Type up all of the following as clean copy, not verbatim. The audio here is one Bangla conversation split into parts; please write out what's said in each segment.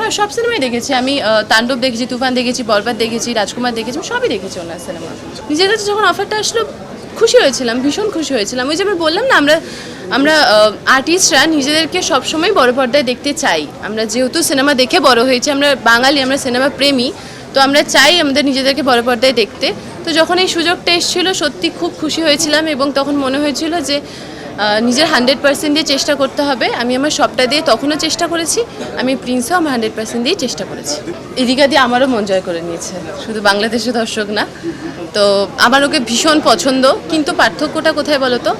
হ্যাঁ সব সিনেমাই দেখেছি আমি। তাণ্ডব দেখেছি, তুফান দেখেছি, বরবাদ দেখেছি, রাজকুমার দেখেছি, সবই দেখেছি ওনার সিনেমা। নিজের কাছে যখন অফারটা আসলো খুশি হয়েছিলাম, ভীষণ খুশি হয়েছিলাম। ওই যে আমি বললাম না, আমরা আর্টিস্টরা নিজেদেরকে সবসময় বড় পর্দায় দেখতে চাই। আমরা যেহেতু সিনেমা দেখে বড় হয়েছি, আমরা বাঙালি, আমরা সিনেমা প্রেমী, তো আমরা চাই আমাদের নিজেদেরকে বড় পর্দায় দেখতে। তো যখন এই সুযোগটা এসেছিলো সত্যি খুব খুশি হয়েছিলাম এবং তখন মনে হয়েছিল যে নিজের 100% দিয়ে চেষ্টা করতে হবে। আমি আমার সবটা দিয়ে তখনও চেষ্টা করেছি, আমি প্রিন্সও আমার 100% দিয়ে চেষ্টা করেছি। এদিকা দিয়ে আমারও মন জয় করে নিয়েছে, শুধু বাংলাদেশের দর্শক না। তো আমার ওকে ভীষণ পছন্দ, কিন্তু পার্থক্যটা কোথায় বলো তো?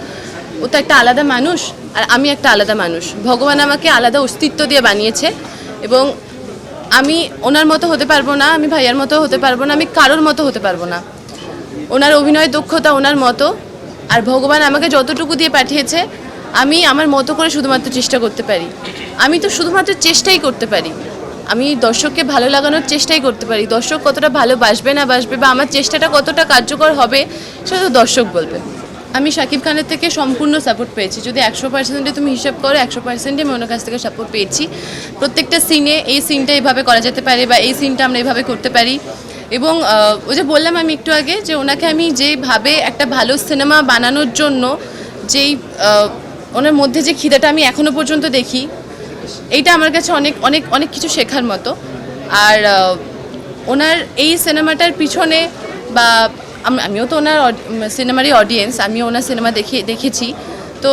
ও তো একটা আলাদা মানুষ আর আমি একটা আলাদা মানুষ। ভগবান আমাকে আলাদা অস্তিত্ব দিয়ে বানিয়েছে এবং আমি ওনার মতো হতে পারবো না, আমি ভাইয়ার মতো হতে পারবো না, আমি কারোর মতো হতে পারবো না। ওনার অভিনয় দক্ষতা ওনার মতো, আর ভগবান আমাকে যতটুকু দিয়ে পাঠিয়েছে আমি আমার মতো করে শুধুমাত্র চেষ্টা করতে পারি। আমি তো শুধুমাত্র চেষ্টাই করতে পারি, আমি দর্শককে ভালো লাগানোর চেষ্টাই করতে পারি। দর্শক কতটা ভালোবাসবে না বাসবে বা আমার চেষ্টাটা কতটা কার্যকর হবে সেটা তো দর্শক বলবে। আমি শাকিব খানের থেকে সম্পূর্ণ সাপোর্ট পেয়েছি। যদি 100%-এ তুমি হিসাব করো, 100%-ই আমি ওনার কাছ থেকে সাপোর্ট পেয়েছি। প্রত্যেকটা সিনে এই সিনটা এইভাবে করা যেতে পারে বা এই সিনটা আমরা এইভাবে করতে পারি। এবং ওই যে বললাম আমি একটু আগে যে ওনাকে আমি যেভাবে একটা ভালো সিনেমা বানানোর জন্য যেই ওনার মধ্যে যে খিদাটা আমি এখনও পর্যন্ত দেখি, এইটা আমার কাছে অনেক অনেক অনেক কিছু শেখার মতো। আর ওনার এই সিনেমাটার পিছনে বা আমিও তো ওনার সিনেমারই অডিয়েন্স, আমিও ওনার সিনেমা দেখেছি। তো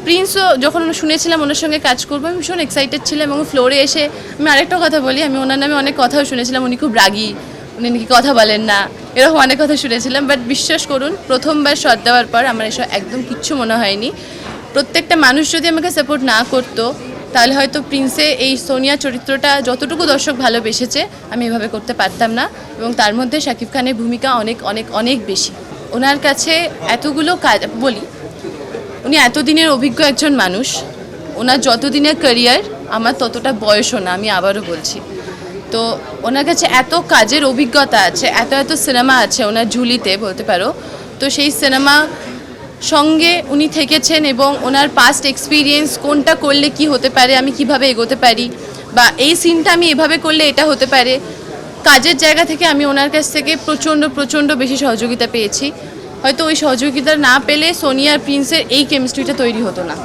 প্রিন্সও যখন শুনেছিলাম ওনার সঙ্গে কাজ করবো, আমি ভীষণ এক্সাইটেড ছিলাম। এবং ফ্লোরে এসে আমি আরেকটা কথা বলি, আমি ওনার নামে অনেক কথাও শুনেছিলাম, উনি খুব রাগী, উনি নাকি কথা বলেন না, এরকম অনেক কথা শুনেছিলাম। বাট বিশ্বাস করুন, প্রথমবার শট দেওয়ার পর আমার এসব একদম কিচ্ছু মনে হয়নি। প্রত্যেকটা মানুষ যদি আমাকে সাপোর্ট না করতো তাহলে হয়তো প্রিন্সে এই সোনিয়া চরিত্রটা যতটুকু দর্শক ভালোবেসেছে আমি এভাবে করতে পারতাম না। এবং তার মধ্যে শাকিব খানের ভূমিকা অনেক অনেক অনেক বেশি। ওনার কাছে এতগুলো কাজ বলি, উনি এতদিনের অভিজ্ঞ একজন মানুষ। ওনার যতদিনের ক্যারিয়ার আমার ততটা বয়সও না, আমি আবারও বলছি। তো ওনার কাছে এত কাজের অভিজ্ঞতা আছে, এত এত সিনেমা আছে ওনার ঝুলিতে বলতে পারো। তো সেই সিনেমা সঙ্গে উনি থেকেছেন এবং ওনার পাস্ট এক্সপিরিয়েন্স, কোনটা করলে কি হতে পারে, আমি কিভাবে এগোতে পারি, বা এই সিনটা আমি এভাবে করলে এটা হতে পারে, কাজের জায়গা থেকে আমি ওনার কাছ থেকে প্রচণ্ড প্রচণ্ড বেশি সহযোগিতা পেয়েছি। হয়তো ওই সহযোগিতা না পেলে সোনিয়া আর প্রিন্সের এই কেমিস্ট্রিটা তৈরি হতো না।